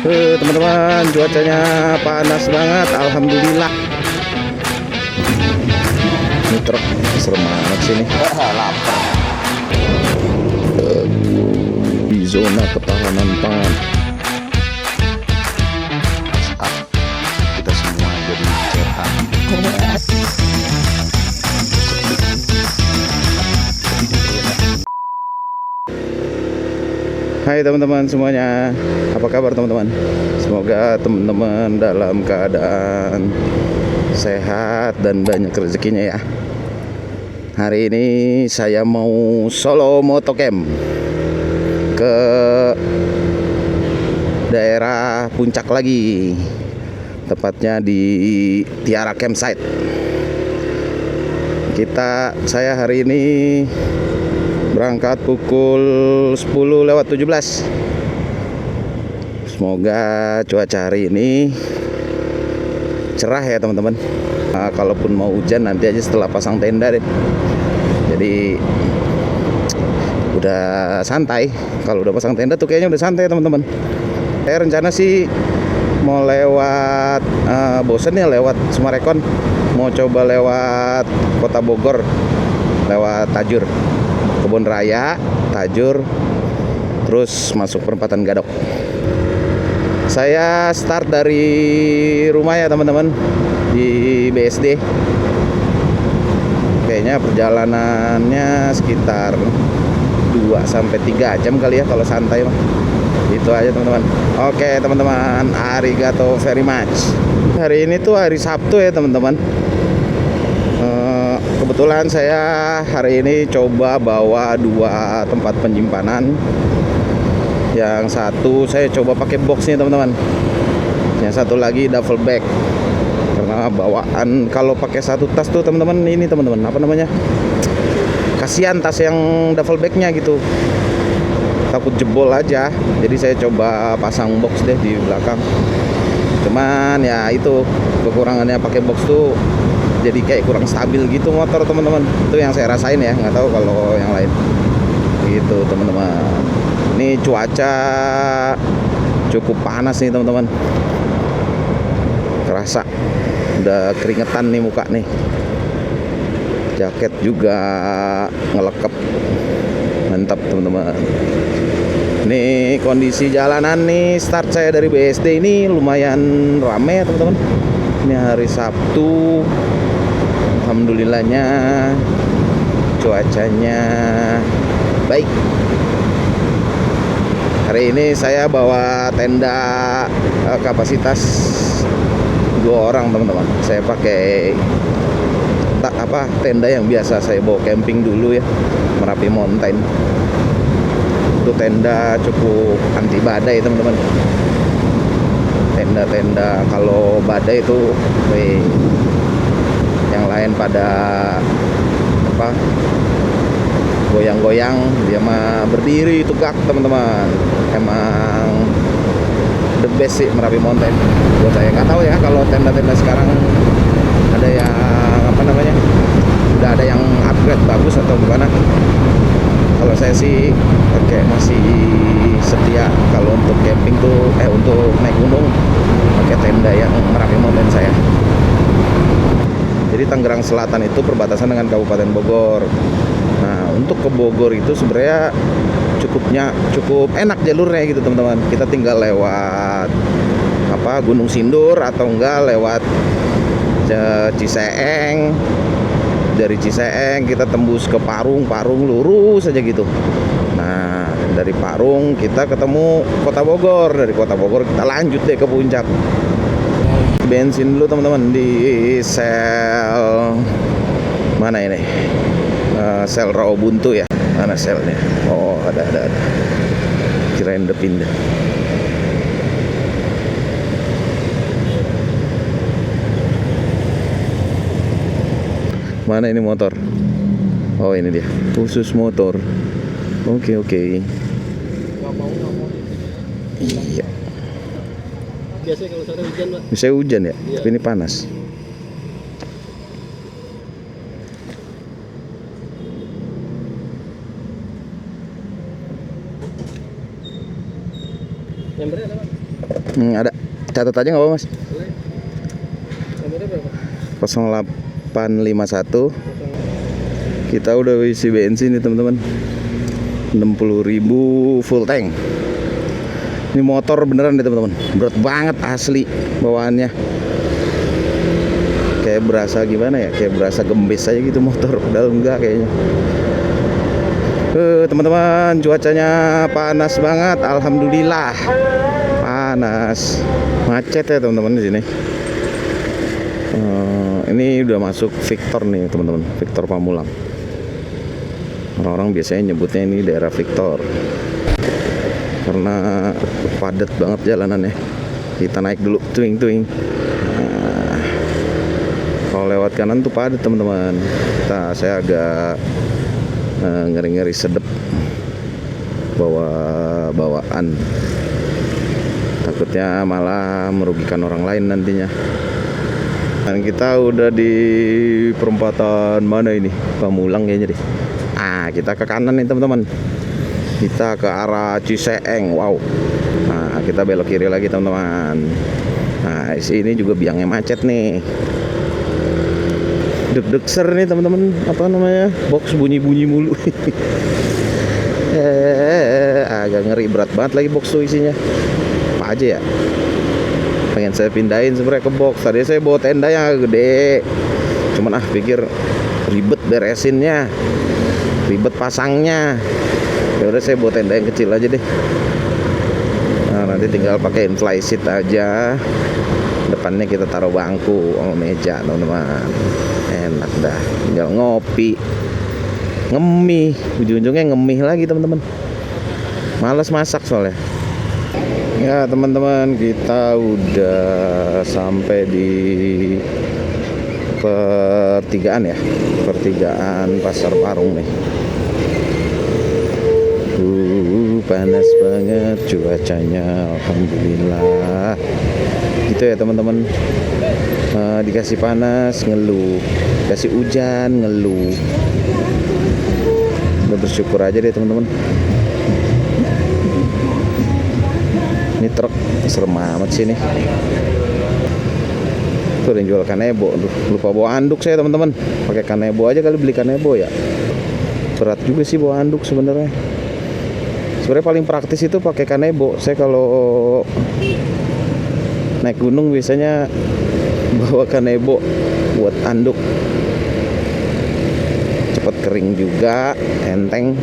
Teman-teman, cuacanya panas banget, alhamdulillah. Ini truk serem banget sini. Lapar. Di zona ketahanan pangan. Kita semua jadi cetak. Hai teman-teman semuanya, apa kabar teman-teman? Semoga teman-teman dalam keadaan sehat dan banyak rezekinya ya. Hari ini saya mau solo motocamp ke daerah puncak lagi, tepatnya di Tiara Campsite. Saya hari ini berangkat pukul 10:17. Semoga cuaca hari ini cerah ya teman-teman. Kalaupun mau hujan nanti aja setelah pasang tenda deh. Jadi udah santai. Kalau udah pasang tenda tuh kayaknya udah santai teman-teman. Saya rencana sih mau lewat bosen ya lewat Sumarekon. Mau coba lewat Kota Bogor, lewat Tajur, Kebun Raya, Tajur, terus masuk perempatan Gadok. Saya start dari rumah ya teman-teman, di BSD. Kayaknya perjalanannya sekitar 2-3 jam kali ya kalau santai mah. Itu aja teman-teman. Oke teman-teman, arigato very much. Hari ini tuh hari Sabtu ya teman-teman. Kebetulan saya hari ini coba bawa 2 tempat penyimpanan. Yang satu saya coba pakai box nih teman-teman. Yang satu lagi duffel bag. Karena bawaan kalau pakai satu tas tuh teman-teman, ini teman-teman apa namanya? Kasihan tas yang duffel bagnya gitu. Takut jebol aja. Jadi saya coba pasang box deh di belakang. Cuman ya itu kekurangannya pakai box tuh, jadi kayak kurang stabil gitu motor teman-teman. Itu yang saya rasain ya, nggak tahu kalau yang lain gitu teman-teman. Ini cuaca cukup panas nih teman-teman, kerasa udah keringetan nih muka nih. Jaket juga ngelekep, mantap teman-teman. Ini kondisi jalanan nih, start saya dari BSD ini lumayan rame ya teman-teman. Ini hari Sabtu, alhamdulillahnya cuacanya baik. Hari ini saya bawa tenda kapasitas 2 orang teman-teman. Saya pakai tenda yang biasa saya bawa camping dulu ya, Merapi Mountain. Itu tenda cukup anti badai teman-teman. Tenda-tenda kalau badai itu yang lain pada goyang-goyang, dia mah berdiri tegak teman-teman. Emang the best sih Merapi Mountain buat saya. Nggak tahu ya kalau tenda-tenda sekarang ada yang udah ada yang upgrade bagus atau gimana. Kalau saya sih masih setia kalau untuk camping tuh untuk naik gunung pakai tenda yang Merapi Mountain saya. Jadi Tangerang Selatan itu perbatasan dengan Kabupaten Bogor. Nah, untuk ke Bogor itu sebenarnya cukup enak jalurnya gitu teman-teman. Kita tinggal lewat Gunung Sindur atau enggak lewat Ciseeng. Dari Ciseeng kita tembus ke Parung lurus aja gitu. Nah, dari Parung kita ketemu Kota Bogor. Dari Kota Bogor kita lanjut deh ke puncak. Bensin dulu teman-teman di sel mana ini? Sel Rawabuntu ya. Mana selnya? Oh, ada. Kirain udah pindah. Mana ini motor? Oh, ini dia. Khusus motor. Oke. Nggak mau. Iya. Biasanya kalau sore hujan, Pak. Bisa hujan ya? Iya. Tapi ini panas. Membernya ada, Pak? Ada. Catat aja nggak apa mas? Boleh. Nomornya berapa? 0851. Kita udah isi bensin nih teman-teman. 60.000 full tank. Ini motor beneran nih teman-teman. Berat banget asli bawaannya. Kayak berasa gimana ya? Kayak berasa gembes aja gitu motor. Padahal enggak kayaknya. Teman-teman, cuacanya panas banget. Alhamdulillah. Panas. Macet ya teman-teman di sini. Ini udah masuk Victor nih teman-teman. Victor Pamulang. Orang-orang biasanya nyebutnya ini daerah Victor. Karena padat banget jalanannya. Kita naik dulu, tuing-tuing. Nah, kalau lewat kanan tuh padat teman-teman. Saya agak ngeri-ngeri sedep bawa bawaan. Takutnya malah merugikan orang lain nantinya. Dan kita udah di perempatan mana ini? Pamulang kayaknya deh. Kita ke kanan nih teman-teman. Kita ke arah Ciseeng. Wow. Nah, kita belok kiri lagi teman-teman. Nah, ini juga biangnya macet nih. Deg-deg ser nih teman-teman. Apa namanya? Box bunyi-bunyi mulu. Agak ngeri, berat banget lagi box tuh isinya. Apa aja ya? Pengen saya pindahin sebenarnya ke box. Tadi saya bawa tenda yang agak gede. Cuman pikir ribet beresinnya. Ribet pasangnya. Ya udah saya bawa tenda yang kecil aja deh. Nah, nanti tinggal pakai fly seat aja. Depannya kita taruh bangku sama meja teman-teman. Enak dah, tinggal ngopi, ngemih, ujung-ujungnya ngemih lagi teman-teman. Males masak soalnya. Ya teman-teman, kita udah sampai di pertigaan ya, pertigaan Pasar Parung nih. Panas banget cuacanya, alhamdulillah. Gitu ya teman-teman. Dikasih panas ngeluh, dikasih hujan ngeluh. Udah bersyukur aja deh teman-teman. Ini truk serem amat sih nih. Tuh yang jual kanebo. Lupa bawa anduk saya teman-teman. Pakai kanebo aja kali, beli kanebo ya. Berat juga sih bawa anduk sebenarnya. Sebenarnya paling praktis itu pakai kanebo. Saya kalau naik gunung biasanya bawa kanebo buat anduk. Cepet kering juga, enteng.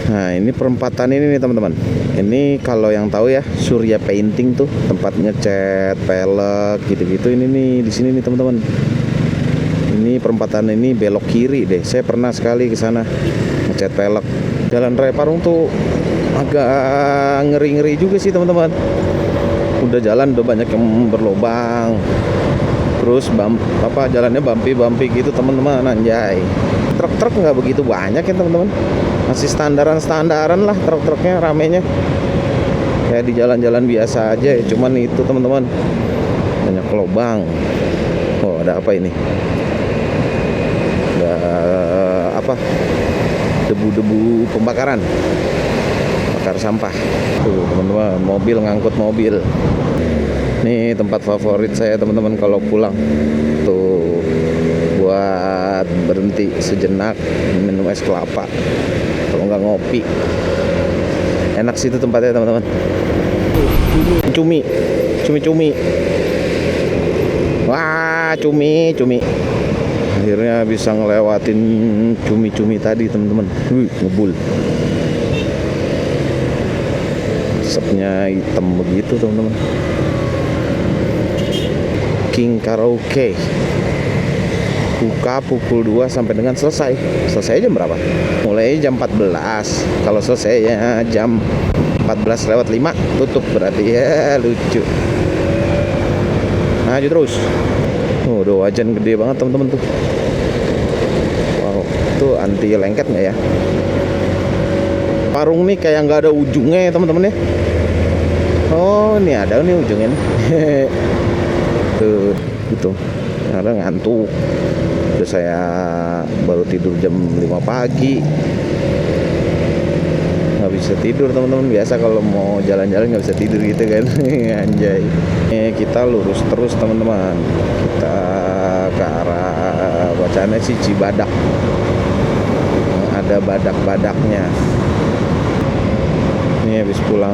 Nah, ini perempatan ini nih teman-teman. Ini kalau yang tahu ya, Surya Painting tuh tempat ngecat, pelek gitu-gitu. Ini nih di sini nih teman-teman. Ini perempatan ini belok kiri deh. Saya pernah sekali ke sana ngecat pelek. Jalan Raya Parung tuh agak ngeri-ngeri juga sih teman-teman. Udah jalan udah banyak yang berlobang. Terus jalannya bumpy gitu teman-teman, anjay. Truk-truk nggak begitu banyak ya teman-teman. Masih standaran lah truk-truknya, ramenya kayak di jalan-jalan biasa aja ya. Cuman itu teman-teman, banyak lubang. Oh, ada apa ini? Ada apa? Debu-debu pembakaran, bakar sampah. Tuh teman-teman, mobil ngangkut mobil. Nih tempat favorit saya teman-teman kalau pulang. Tuh buat berhenti sejenak minum es kelapa, kalau nggak ngopi. Enak sih itu tempatnya teman-teman. Cumi. Wah, cumi. Akhirnya bisa ngelewatin cumi tadi teman-teman. Ngebul. Asapnya hitam begitu teman-teman. King Karaoke buka pukul 2 sampai dengan selesai. Selesai jam berapa? Mulai jam 14. Kalau selesainya jam 14:05 tutup berarti ya, lucu. Maju terus. Oh, udah wajan gede banget teman-teman tuh. Wow, tuh anti lengket nggak ya? parung nih kayak nggak ada ujungnya ya teman-teman ya. Oh ini ada nih ujungnya nih. Tuh gitu, ada ngantuk. Terus saya baru tidur jam 5 pagi, nggak bisa tidur teman-teman. Biasa kalau mau jalan-jalan nggak bisa tidur gitu kan. Anjay. Kita lurus terus teman-teman, kita ke arah bacaannya sih Cibadak, ada badak-badaknya. Ini habis pulang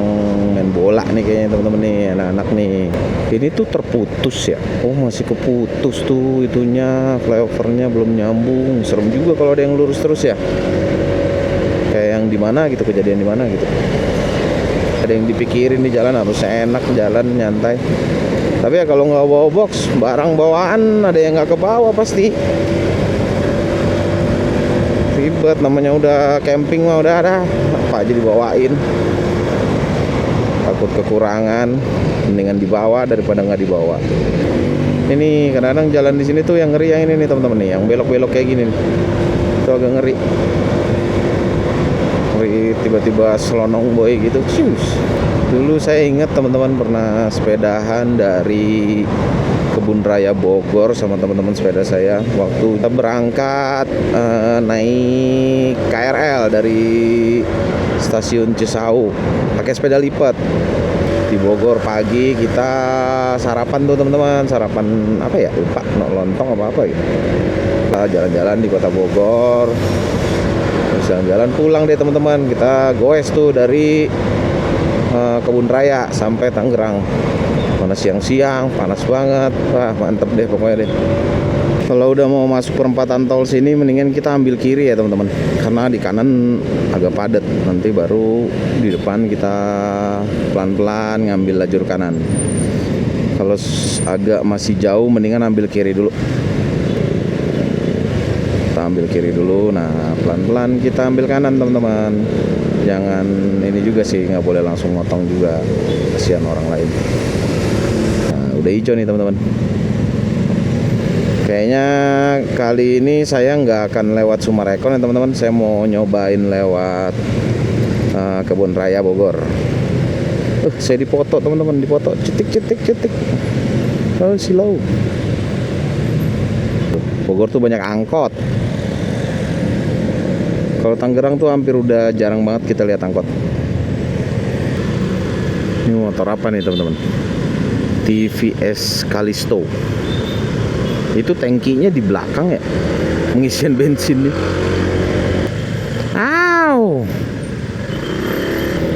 main bola nih kayaknya teman-teman nih, anak-anak nih. Ini tuh terputus ya. Oh masih keputus tuh itunya, flyovernya belum nyambung. Serem juga kalau ada yang lurus terus ya. Kayak yang di mana gitu, kejadian di mana gitu. Ada yang dipikirin di jalan, harusnya enak jalan nyantai. Tapi ya kalau nggak bawa box, barang bawaan ada yang nggak kebawa pasti. Ribet, namanya udah camping mah udah ada apa aja dibawain. Takut kekurangan, mendingan dibawa daripada nggak dibawa. Ini kadang-kadang jalan di sini tuh yang ngeri yang ini nih teman-teman nih, yang belok-belok kayak gini nih. Itu agak ngeri. Ngeri tiba-tiba selonong boy gitu. Cius. Dulu saya ingat teman-teman pernah sepedahan dari Kebun Raya Bogor sama teman-teman sepeda saya. Waktu kita berangkat naik KRL dari stasiun Cisau pakai sepeda lipat di Bogor pagi. Kita sarapan tuh teman-teman, sarapan apa ya, lupa, lontong apa gitu. Kita jalan-jalan di kota Bogor, terus jalan-jalan pulang deh teman-teman. Kita goes tuh dari Kebun Raya sampai Tangerang. Mana siang-siang panas banget, wah mantep deh pokoknya deh. Kalau udah mau masuk perempatan tol sini, mendingan kita ambil kiri ya teman-teman, karena di kanan agak padat. Nanti baru di depan kita pelan-pelan ngambil lajur kanan. Kalau agak masih jauh, mendingan ambil kiri dulu. Kita ambil kiri dulu, nah pelan-pelan kita ambil kanan teman-teman. Jangan ini juga sih, nggak boleh langsung motong juga, kasihan orang lain. Nah, udah hijau nih teman-teman. Kayaknya kali ini saya nggak akan lewat Sumarekon ya teman-teman. Saya mau nyobain lewat Kebun Raya Bogor. Saya dipoto teman-teman, dipoto, cetik. Oh silau. Bogor tuh banyak angkot. Kalau Tangerang tuh hampir udah jarang banget kita lihat angkot. Ini motor apa nih teman-teman? TVS Callisto. Itu tangkinya di belakang ya, pengisian bensin nih. Aw.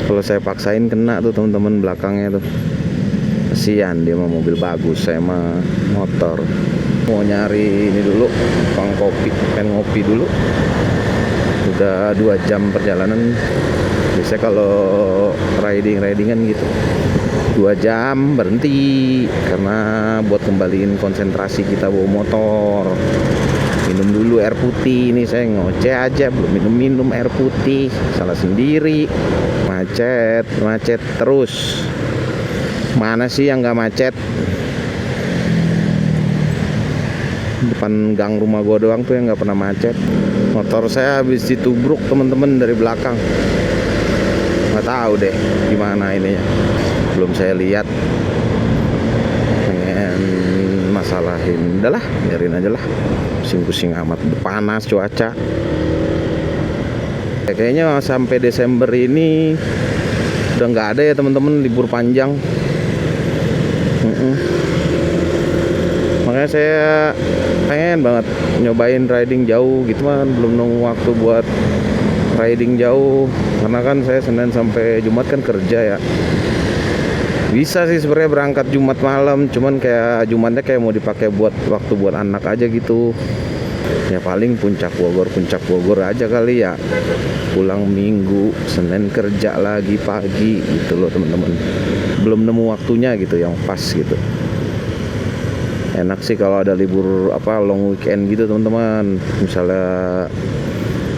Kalau saya paksain kena tuh teman-teman belakangnya tuh. Kasihan, dia mah mobil bagus, saya mah motor. Mau nyari ini dulu, tukang kopi, pengen ngopi dulu. Udah 2 jam perjalanan. Biasanya kalau ridingan gitu 2 jam berhenti, karena buat kembaliin konsentrasi kita bawa motor. Minum dulu air putih. Ini saya ngoceh aja, belum minum air putih, salah sendiri. Macet terus. Mana sih yang nggak macet? Depan gang rumah gua doang tuh yang nggak pernah macet. Motor saya habis ditubruk teman-teman dari belakang. Nggak tahu deh gimana ininya, belum saya lihat. Pengen masalahin, udahlah biarin aja lah, pusing-pusing amat. Panas cuaca. Kayaknya sampai Desember ini udah nggak ada ya teman-teman libur panjang. Makanya saya pengen banget nyobain riding jauh gitu, kan belum nemu waktu buat riding jauh, karena kan saya Senin sampai Jumat kan kerja ya. Bisa sih sebenarnya berangkat Jumat malam, cuman kayak Jumatnya kayak mau dipakai buat waktu buat anak aja gitu. Ya paling puncak Bogor aja kali ya. Pulang Minggu, Senin kerja lagi pagi gitu loh teman-teman. Belum nemu waktunya gitu yang pas gitu. Enak sih kalau ada libur long weekend gitu teman-teman. Misalnya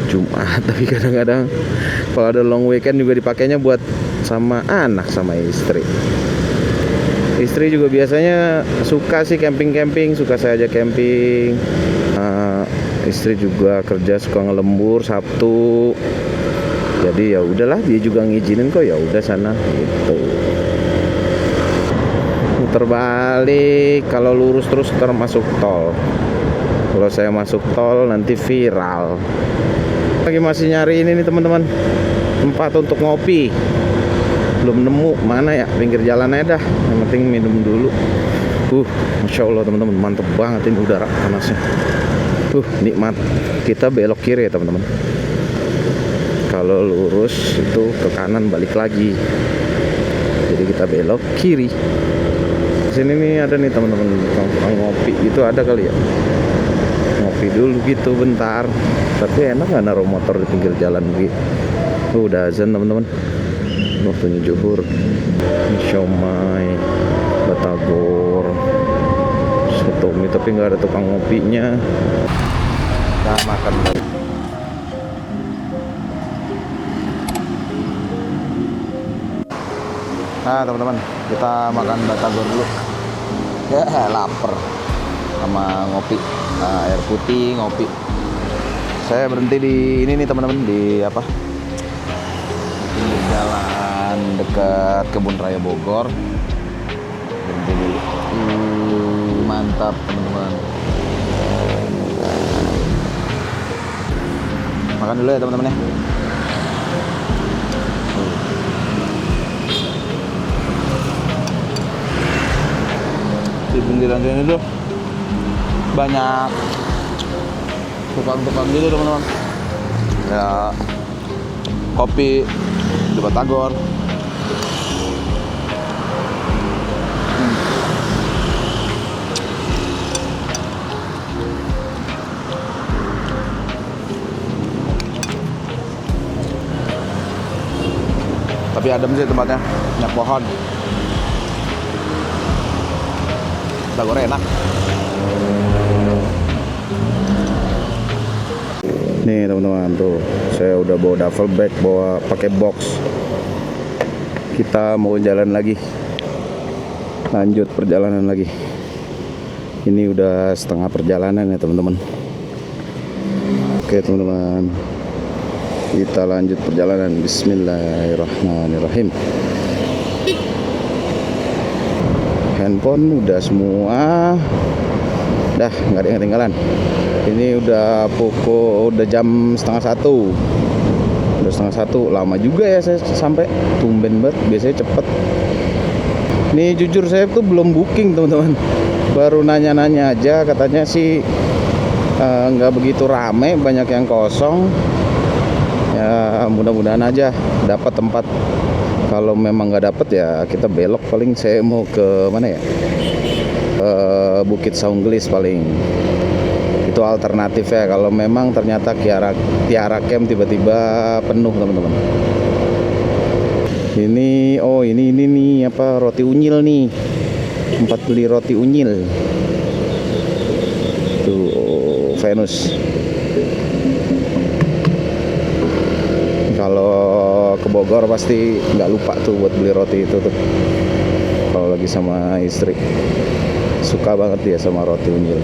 Jumat, tapi kadang-kadang kalau ada long weekend juga dipakainya buat sama anak sama istri. Istri juga biasanya suka sih camping, suka saya ajak camping. Istri juga kerja suka ngelembur Sabtu. Jadi ya udahlah, dia juga ngizinin kok, ya udah sana gitu. Muter balik, kalau lurus terus termasuk tol. Kalau saya masuk tol nanti viral. Lagi masih nyari ini nih teman-teman, tempat untuk ngopi. Belum nemu, mana ya, pinggir jalan aja dah. Yang penting minum dulu. Masya Allah teman-teman, mantep banget ini udara panasnya. Nikmat. Kita belok kiri ya teman-teman. Kalau lurus itu ke kanan balik lagi. Jadi kita belok kiri. Sini nih ada nih teman-teman, tukang ngopi itu ada kali ya. Ngopi dulu gitu bentar. Tapi enak nggak naruh motor di pinggir jalan gitu. Udah azan teman-teman. Waktunya zuhur. Siomay, batagor, soto mie, tapi nggak ada tukang ngopinya. Kita makan dulu. Nah teman-teman, kita makan batagor dulu. Ya lapar sama ngopi. Nah, air putih, ngopi. Saya berhenti di ini nih teman-teman, di apa? Di jalan dekat Kebun Raya Bogor. Berhenti dulu. Mantap teman-teman. Makan dulu ya teman-teman ya. Di pinggiran sini tuh banyak tukang-tukang gitu teman-teman. Ya kopi di batagor. Tapi adem sih tempatnya, banyak pohon. Batagor enak. Nih teman-teman tuh, saya udah bawa duffel bag, bawa pakai box. Kita mau jalan lagi, lanjut perjalanan lagi. Ini udah setengah perjalanan ya teman-teman. Oke teman-teman, kita lanjut perjalanan. Bismillahirrahmanirrahim. Handphone udah semua, dah nggak ada yang ketinggalan. Ini udah jam setengah satu. Udah setengah satu, lama juga ya saya sampai. Tumben banget, biasanya cepet. Nih jujur saya tuh belum booking teman-teman, baru nanya-nanya aja. Katanya sih nggak begitu rame, banyak yang kosong. Ya mudah-mudahan aja dapat tempat. Kalau memang nggak dapet ya kita belok. Paling saya mau ke mana ya, Bukit Saunggelis paling. Itu alternatif ya kalau memang ternyata Tiara Camp tiba-tiba penuh teman-teman. Ini ini nih apa, roti unyil nih, tempat beli roti unyil tuh, Venus. Kalau ke Bogor pasti nggak lupa tuh buat beli roti itu tuh. Kalau lagi sama istri, suka banget dia sama roti unyil.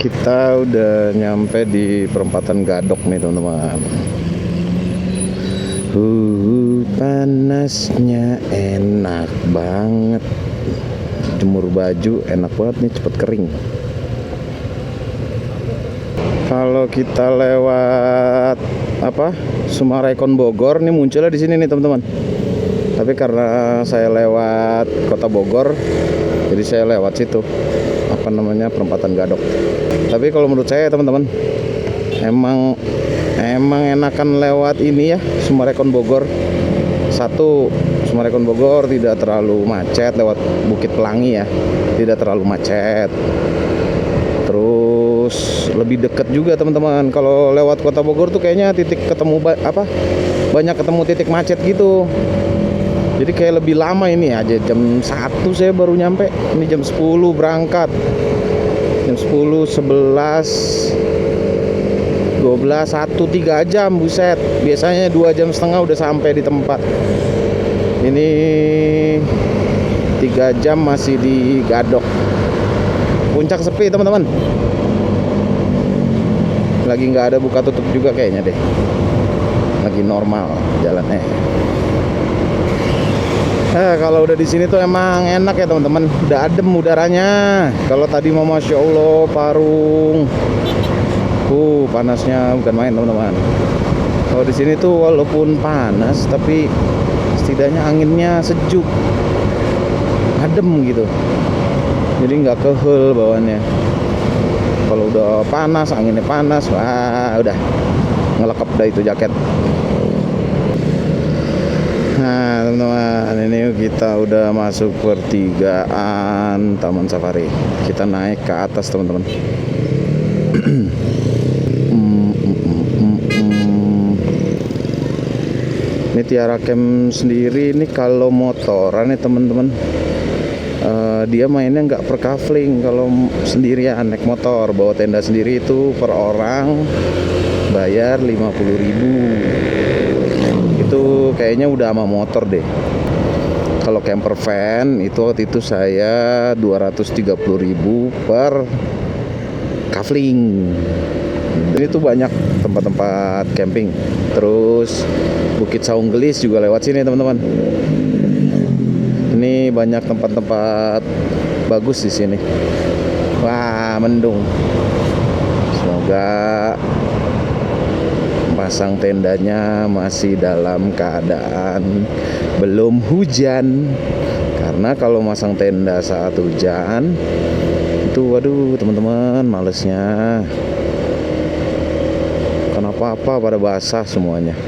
Kita udah nyampe di perempatan Gadok nih teman-teman. Panasnya enak banget. Jemur baju enak banget nih, cepet kering. Kalau kita lewat apa, Sumarekon Bogor nih munculnya di sini nih teman-teman. Tapi karena saya lewat Kota Bogor, jadi saya lewat situ, apa namanya, perempatan Gadok. Tapi kalau menurut saya teman-teman, emang enakan lewat ini ya, Sumarekon Bogor. Satu, Sumarekon Bogor tidak terlalu macet, lewat Bukit Pelangi ya, tidak terlalu macet. Terus lebih dekat juga teman-teman. Kalau lewat Kota Bogor tuh kayaknya titik ketemu banyak ketemu titik macet gitu. Jadi kayak lebih lama ini aja. Jam 1 saya baru nyampe. Ini jam 10 berangkat. Jam 10, 11, 12, 1, 3 jam. Buset. Biasanya 2,5 jam udah sampai di tempat. Ini 3 jam masih di Gadok. Puncak sepi teman-teman. Lagi nggak ada buka tutup juga kayaknya deh. Lagi normal jalannya. Kalau udah di sini tuh emang enak ya teman-teman. Udah adem udaranya. Kalau tadi mau masya Allah Parung. Panasnya bukan main teman-teman. Kalau di sini tuh walaupun panas tapi setidaknya anginnya sejuk, adem gitu. Jadi nggak kehel bawaannya. Kalau udah panas, anginnya panas, wah udah ngelekep dah itu jaket. Nah teman-teman, ini kita udah masuk pertigaan Taman Safari. Kita naik ke atas teman-teman. Ini Tiara Camp sendiri ini kalau motoran ya teman-teman, dia mainnya nggak per kafling. Kalau sendirian naik motor bawa tenda sendiri itu per orang bayar 50.000. Itu kayaknya udah sama motor deh. Kalau camper van itu waktu itu saya 230.000 per kafling. Ini tuh banyak tempat-tempat camping. Terus Bukit Saung Gelis juga lewat sini teman-teman. Ini banyak tempat-tempat bagus di sini. Wah, mendung. Semoga pasang tendanya masih dalam keadaan belum hujan. Karena kalau masang tenda saat hujan itu waduh teman-teman malesnya. Kenapa pada basah semuanya.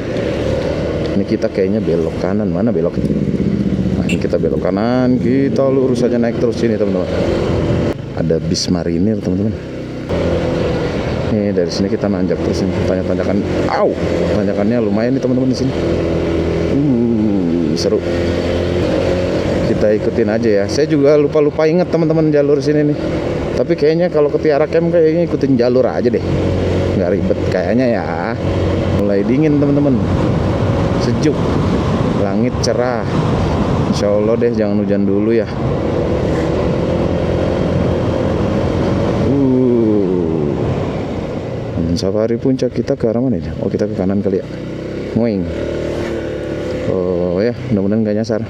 Ini kita kayaknya belok kanan. Mana belok? Nah, ini kita belok kanan, kita lurus aja naik terus sini teman-teman. Ada bis marinir teman-teman. Nih dari sini kita nanjak terus nih. Tanjakan, tanjakannya lumayan nih teman-teman di sini. Seru. Kita ikutin aja ya. Saya juga lupa inget teman-teman jalur sini nih. Tapi kayaknya kalau ke Tiara Camp kayaknya ikutin jalur aja deh. Nggak ribet kayaknya ya. Mulai dingin teman-teman. Sejuk. Langit cerah. Insya Allah deh jangan hujan dulu ya. Safari Puncak kita ke arah mana ya? Oh kita ke kanan kali ya. Ngoing. Oh ya mudah-mudahan gak nyasar.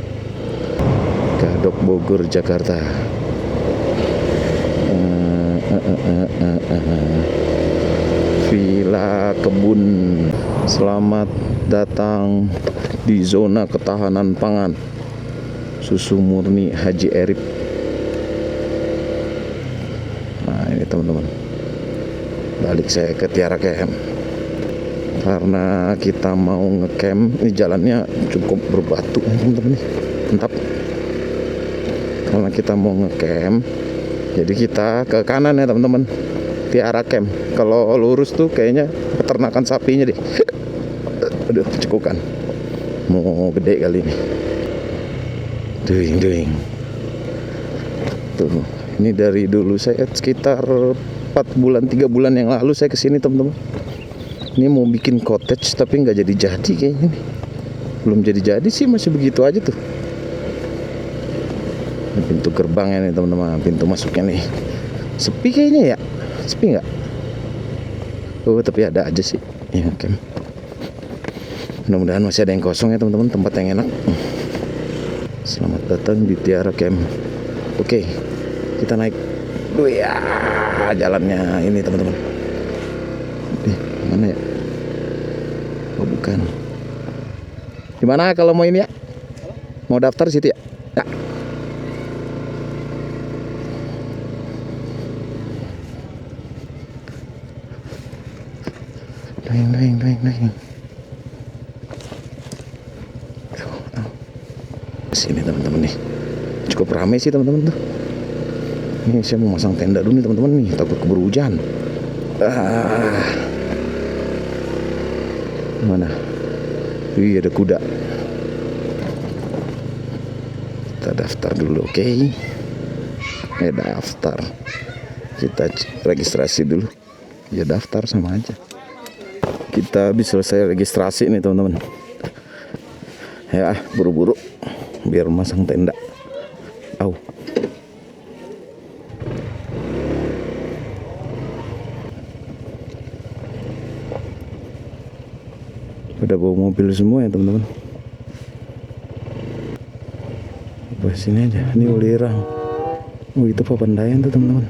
Gadok Bogor Jakarta. Villa Kebun. Selamat datang di zona ketahanan pangan. Susu murni Haji Erip. Nah ini teman-teman, balik saya ke Tiara Camp karena kita mau ngecamp. Ini jalannya cukup berbatu teman-teman nih, mantap. Karena kita mau ngecamp jadi kita ke kanan ya teman-teman, Tiara Camp. Kalau lurus tuh kayaknya peternakan sapinya deh. Aduh cekukan mau gede kali ini. Doing. Tuh, ini dari dulu saya sekitar 3 bulan yang lalu saya kesini teman-teman. Ini mau bikin cottage tapi nggak jadi kayaknya nih. Belum jadi sih, masih begitu aja tuh. Ini pintu gerbangnya nih teman-teman, pintu masuknya nih. Sepi kayaknya ya, sepi nggak? Oh tapi ada aja sih. Ya oke. Mudah-mudahan masih ada yang kosong ya teman-teman, tempat yang enak. Selamat datang di Tiara Camp. Oke, kita naik. Duh ya, jalannya ini teman-teman. Mana ya? Oh bukan. Gimana kalau mau ini ya? Mau daftar situ ya? Ya. Naik. Sini teman-teman nih. Cukup ramai sih teman-teman tuh. Ini saya mau masang tenda dulu nih teman-teman nih, takut keburu hujan. Mana? Ada kuda. Kita daftar dulu, oke? Daftar. Kita registrasi dulu. Ya daftar sama aja. Kita habis selesai registrasi nih teman-teman. Ya buru-buru biar masang tenda. Au. Udah bawa mobil semua ya teman-teman. Di sini aja, ini Ulirang. Oh itu Papandayan tuh teman-teman.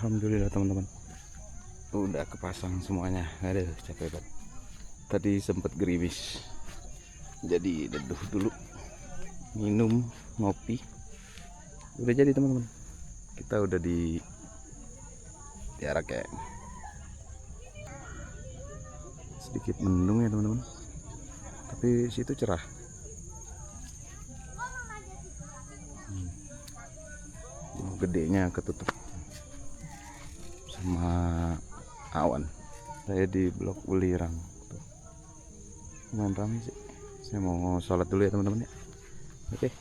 Alhamdulillah teman-teman, udah kepasang semuanya. Aduh capek banget. Tadi sempat gerimis, jadi neduh dulu, minum, ngopi. Udah jadi teman-teman. Kita udah di Tiara kayak sedikit mendung ya teman-teman, tapi situ cerah. Gedenya ketutup sama awan. Saya di Blok Ulirang tuh. Lumayan ramai sih. Saya mau sholat dulu ya teman-teman ya. Oke.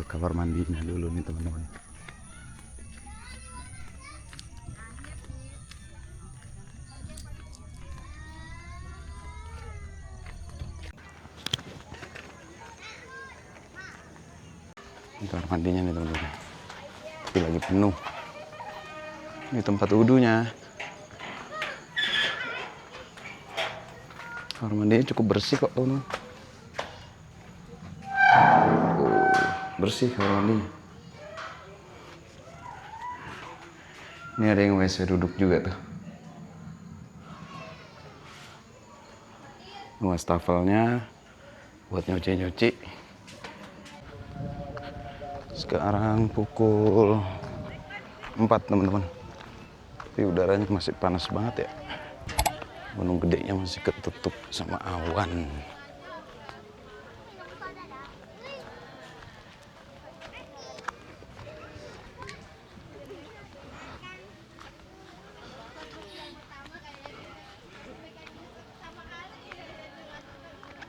Kamar mandinya dulu nih teman-teman. Kamar mandinya nih teman-teman, tapi lagi penuh. Ini tempat wudhunya. Kamar mandinya cukup bersih kok teman-teman. Bersih kamar mandinya. Ini ada yang WC duduk juga tuh. Wastafelnya buat nyuci-nyuci. Sekarang pukul 4 teman-teman, tapi udaranya masih panas banget ya. Gunung Gedenya masih ketutup sama awan.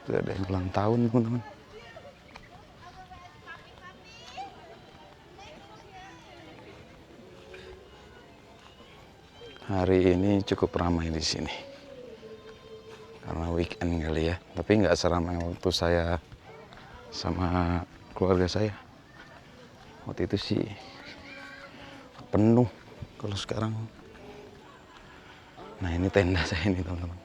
Tuh ada yang ulang tahun teman-teman. Hari ini cukup ramai di sini karena weekend kali ya, tapi nggak seramai waktu saya sama keluarga saya. Waktu itu sih penuh kalau sekarang. Nah ini tenda saya ini teman-teman.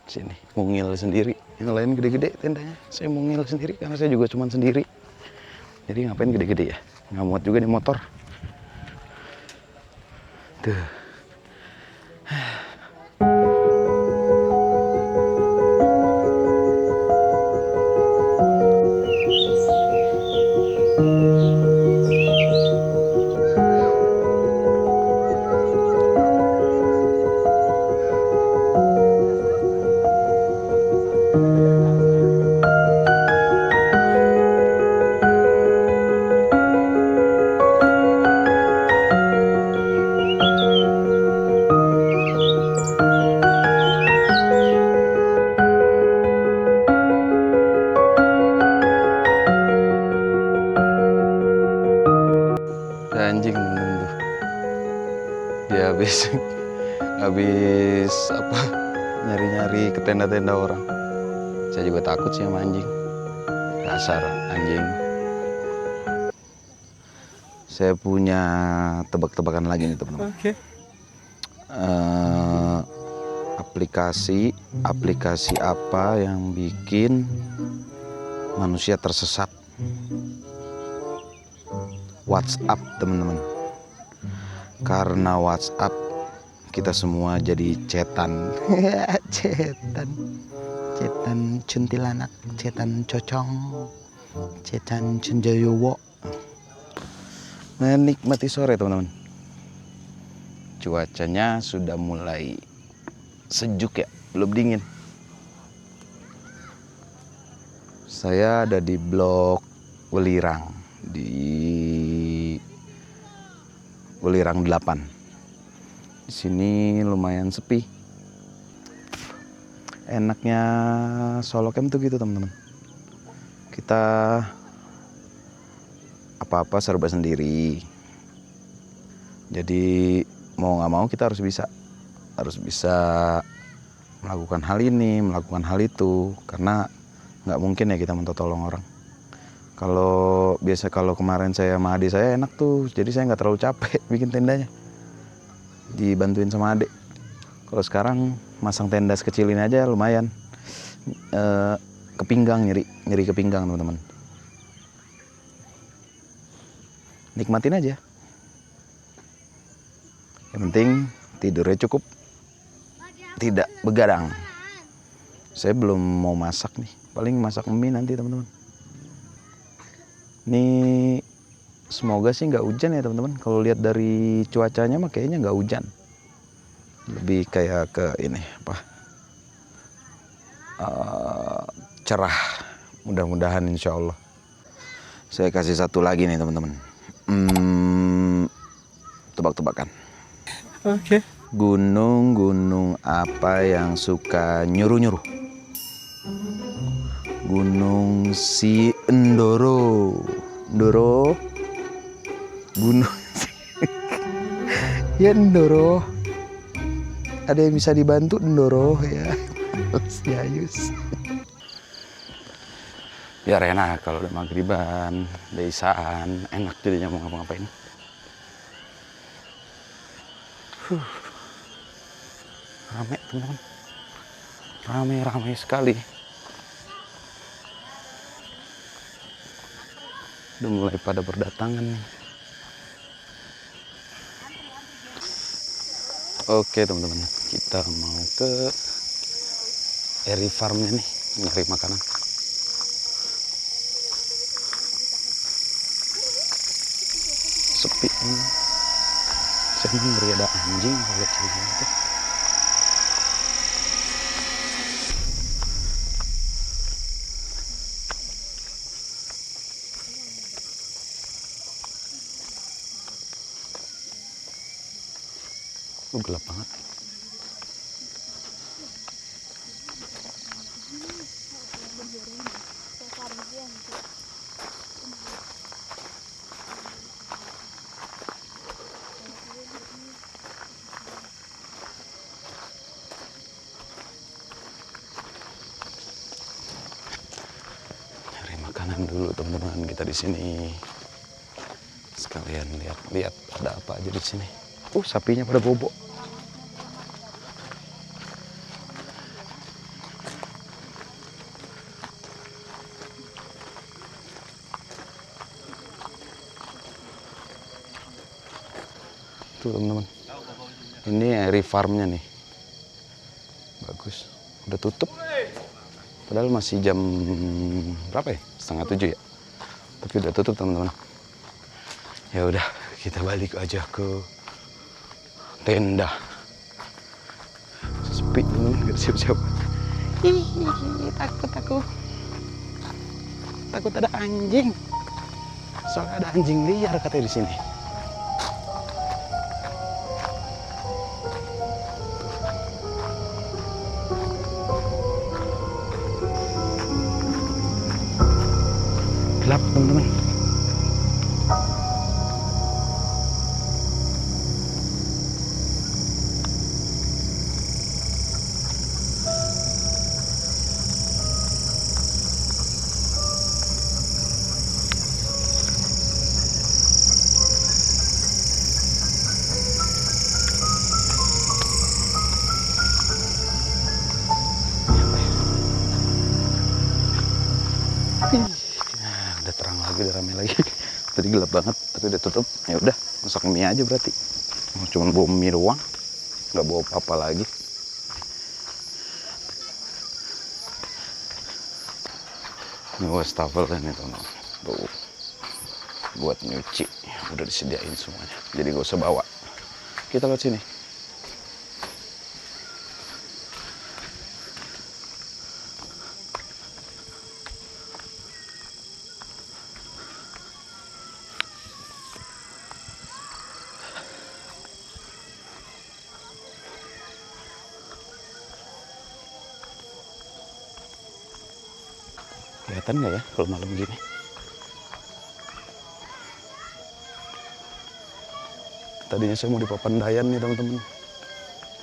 Sini mungil sendiri, yang lain gede-gede tendanya. Saya mungil sendiri karena saya juga cuma sendiri. Jadi ngapain gede-gede ya? Nggak muat juga di motor. Tuh. Anjing temen-temen tuh. Dia habis apa nyari-nyari ke tenda-tenda orang. Saya juga takut sih sama anjing. Dasar anjing. Saya punya tebak-tebakan lagi nih teman-teman. Oke. Aplikasi apa yang bikin manusia tersesat? WhatsApp teman-teman. Karena WhatsApp kita semua jadi cetan. cetan cuntilanak, cetan cocong, cetan cenjayowo. Menikmati sore teman-teman. Cuacanya sudah mulai sejuk ya, belum dingin. Saya ada di Blok Welirang, di Welirang 8. Di sini lumayan sepi. Enaknya solo camp tuh gitu teman-teman. Kita apa-apa serba sendiri. Jadi mau nggak mau kita harus bisa melakukan hal ini, melakukan hal itu, karena nggak mungkin ya kita minta tolong orang. Kalau kemarin saya sama adik saya enak tuh, jadi saya nggak terlalu capek bikin tendanya, dibantuin sama adik. Kalau sekarang masang tenda sekecil ini aja lumayan, ke pinggang, nyeri ke pinggang teman-teman. Nikmatin aja. Yang penting tidurnya cukup, tidak begadang. Saya belum mau masak nih, paling masak mie nanti teman-teman. Ini semoga sih nggak hujan ya teman-teman. Kalau lihat dari cuacanya mah kayaknya nggak hujan. Lebih kayak ke ini apa? Cerah. Mudah-mudahan insya Allah. Saya kasih satu lagi nih teman-teman. Tebak-tebakan. Oke. Gunung apa yang suka nyuruh-nyuruh? Gunung si Endoro. Gunung ya Endoro. Ada yang bisa dibantu Endoro ya. Yayus. Biar enak kalau udah maghriban, udah isaan, enak jadinya mau ngapa-ngapain. Rame teman-teman. Rame sekali. Udah mulai pada berdatangan nih. Oke teman-teman, kita mau ke Eri Farmnya nih, nyari makanan. Sepi nih. Saya ngeri ada anjing kalau kayak gitu. Gelap banget. Cari makanan dulu teman-teman, kita di sini. Kalian lihat ada apa aja di sini. Sapinya pada bobok. Tuh teman-teman, ini airy farmnya nih, bagus. Udah tutup, padahal masih jam berapa ya? 6:30 ya. Tapi udah tutup teman-teman. Ya udah, kita balik aja ke tenda. Sepi teman-teman, gak siapa-siapa. Takut ada anjing. Soalnya ada anjing liar katanya di sini. Gelap teman-teman. Udah terang lagi, udah rame lagi. Tadi gelap banget, tapi udah tutup. Ya udah, masak mie aja berarti. Cuman bawa mie doang, nggak bawa apa-apa lagi. Ini wastafel kan itu, tuh buat nyuci, udah disediain semuanya. Jadi gak usah bawa. Kita lihat sini. Kelihatan nggak ya kalau malam gini? Tadinya saya mau di Papandayan nih teman-teman,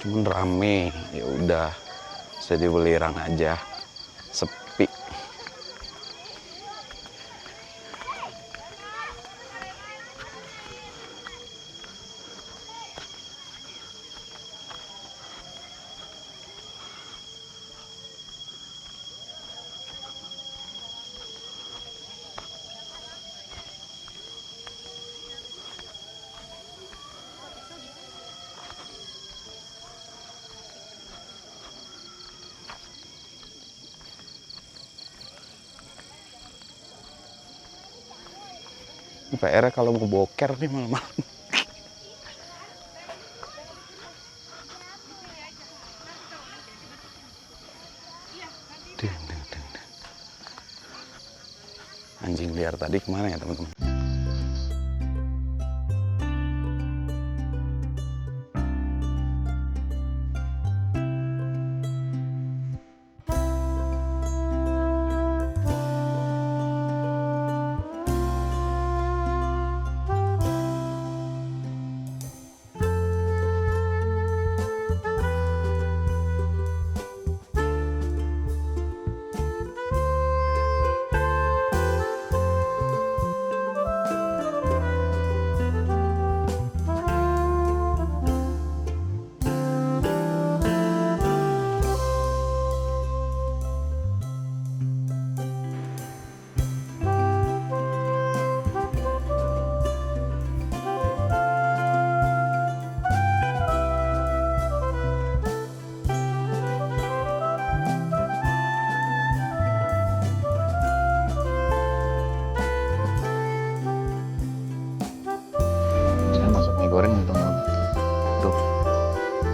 cuman rame. Ya udah, saya di Welirang aja, sepi. Ini PR kalau mau boker nih malam-malam. Anjing liar tadi kemana ya teman-teman?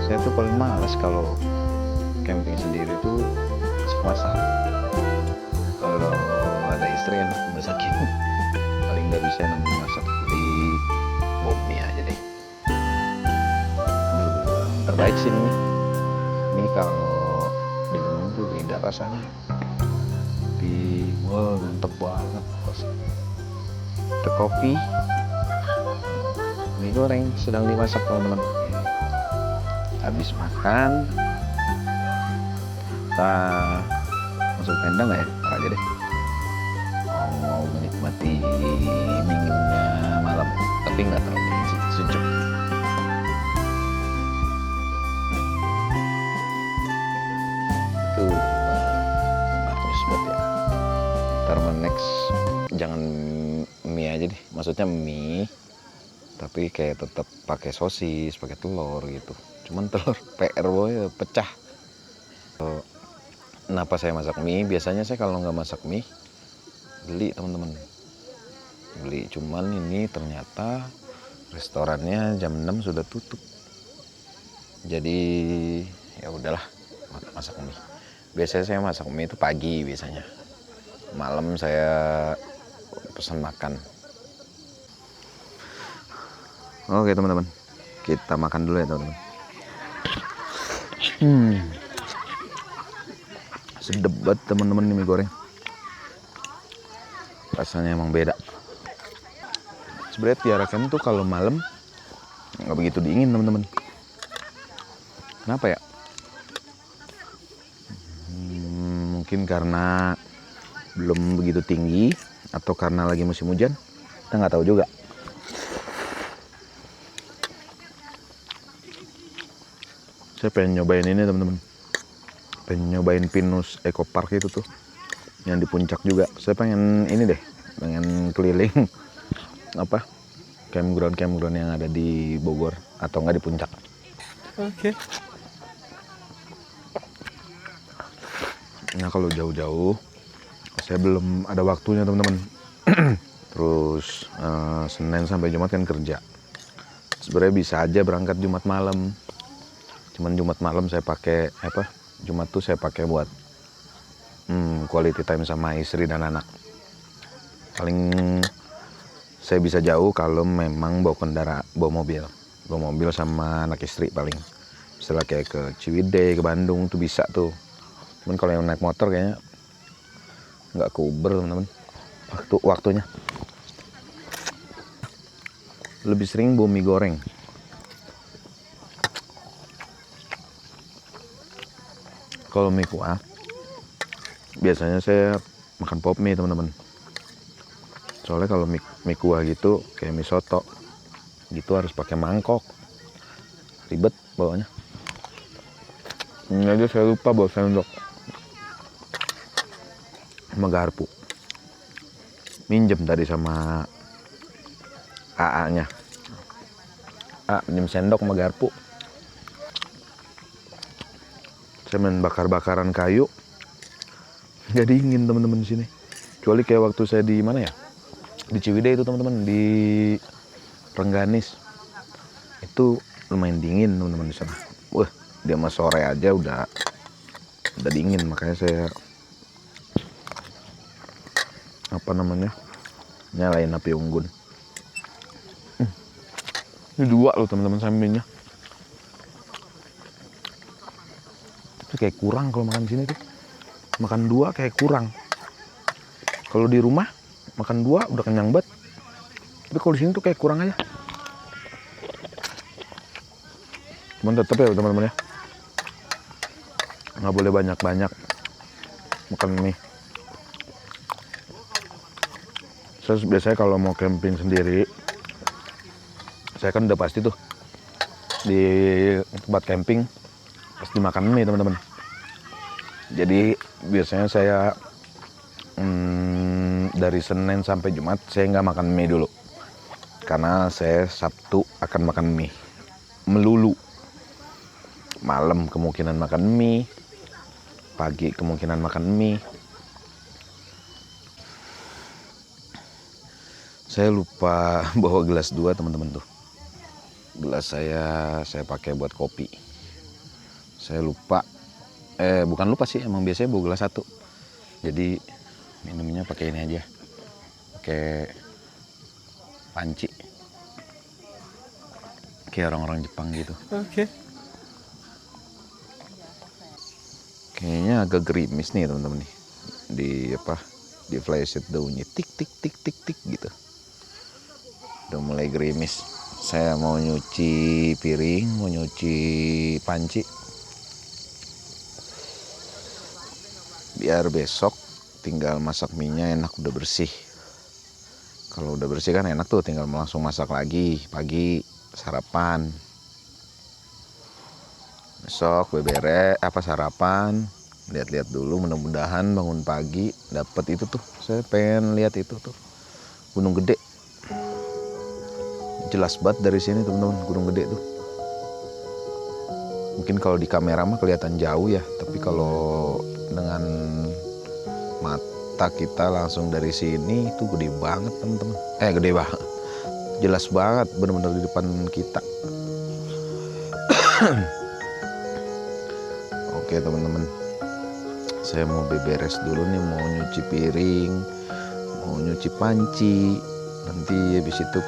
Saya tuh paling malas kalau camping sendiri tuh masak. Kalau ada istri enak masakin. Paling nggak bisa nunggu masak di Bobby aja deh. Terbaik sih ini. Ini kalau di gunung tuh beda rasanya. Mantep banget. Ada kopi. Mie goreng sedang dimasak teman-teman. Habis makan kita masuk tenda nggak ya? Ntar aja deh, mau menikmati dinginnya malam. Tapi Cok. Tuh, manis banget ya. Ntar next jangan mie aja deh, maksudnya mie tapi kayak tetap pakai sosis, pakai telur gitu. Cuman telur PR boy pecah. Kenapa saya masak mie? Biasanya saya kalau nggak masak mie beli teman-teman, beli. Cuman ini ternyata restorannya jam 6 sudah tutup. Jadi ya udahlah masak mie. Biasanya saya masak mie itu pagi biasanya. Malam saya pesan makan. Oke teman-teman, kita makan dulu ya teman-teman. Sedep banget teman-teman ini mie goreng. Rasanya emang beda. Sebenarnya diharapkan tuh kalau malam nggak begitu dingin teman-teman. Kenapa ya? Mungkin karena belum begitu tinggi atau karena lagi musim hujan, kita nggak tahu juga. Saya pengen nyobain ini teman-teman, pengen nyobain Pinus Eco Park itu tuh, yang di puncak juga. Saya pengen ini deh, pengen keliling apa campground yang ada di Bogor atau nggak di puncak. Oke. Nah kalau jauh-jauh, saya belum ada waktunya teman-teman. Terus Senin sampai Jumat kan kerja. Sebenarnya bisa aja berangkat Jumat malam. Cuman Jumat malam saya pakai Jumat tuh saya pakai buat quality time sama istri dan anak. Paling saya bisa jauh kalau memang bawa mobil sama anak istri paling. Misalnya kayak ke Ciwidey, ke Bandung tuh bisa tuh. Cuman kalau yang naik motor kayaknya nggak ke Uber teman-teman. Waktunya lebih sering bawa mie goreng. Kalau mie kuah, biasanya saya makan pop mie teman-teman. Soalnya kalau mie kuah gitu, kayak mie soto, gitu harus pakai mangkok. Ribet bawanya. Ini aja saya lupa bawa sendok sama garpu. Minjem tadi sama AA-nya. Minjem sendok sama garpu. Saya main bakar-bakaran kayu, nggak dingin teman-teman di sini. Kecuali kayak waktu saya di mana ya? Di Ciwidey itu teman-teman, di Rengganis. Itu lumayan dingin teman-teman di sana. Wah, dia mah sore aja udah dingin, makanya saya nyalain api unggun. Ini 2 loh teman-teman sampingnya. Itu kayak kurang kalau makan di sini tuh. Makan 2 kayak kurang. Kalau di rumah makan 2 udah kenyang banget. Tapi kalau di sini tuh kayak kurang aja. Cuman tetap ya teman-teman ya, nggak boleh banyak-banyak makan mie. Saya biasanya kalau mau camping sendiri, saya kan udah pasti tuh di tempat camping pasti makan mie teman-teman. Jadi biasanya saya dari Senin sampai Jumat saya nggak makan mie dulu, karena saya Sabtu akan makan mie melulu. Malam kemungkinan makan mie, pagi kemungkinan makan mie. Saya lupa bawa gelas 2 teman-teman tuh. Gelas saya pakai buat kopi. Saya lupa, bukan lupa sih, emang biasanya bawa gelas 1. Jadi minumnya pakai ini aja, pakai panci, kayak orang-orang Jepang gitu. Oke. Kayaknya agak gerimis nih teman-teman nih, di flysheet daunnya tik tik tik tik tik gitu. Udah mulai gerimis. Saya mau nyuci piring, mau nyuci panci, biar besok tinggal masak mie-nya enak, udah bersih. Kalau udah bersih kan enak tuh, tinggal langsung masak lagi pagi sarapan. Besok bebere apa sarapan, lihat-lihat dulu, mudah-mudahan bangun pagi dapat itu tuh. Saya pengen lihat itu tuh, Gunung Gede. Jelas banget dari sini teman-teman, Gunung Gede tuh. Mungkin kalau di kamera mah kelihatan jauh ya, tapi kalau dengan mata kita langsung dari sini itu gede banget teman-teman. Gede banget, jelas banget, bener-bener di depan kita. Oke teman-teman, saya mau beberes dulu nih, mau nyuci piring, mau nyuci panci. Nanti habis itu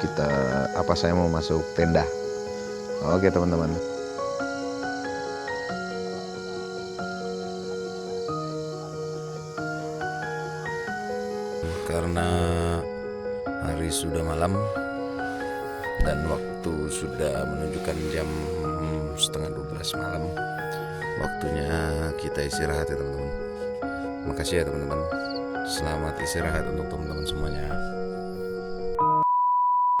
saya mau masuk tenda. Oke teman-teman. Karena hari sudah malam dan waktu sudah menunjukkan jam setengah 12 malam, waktunya kita istirahat ya teman-teman. Makasih ya teman-teman. Selamat istirahat untuk teman-teman semuanya.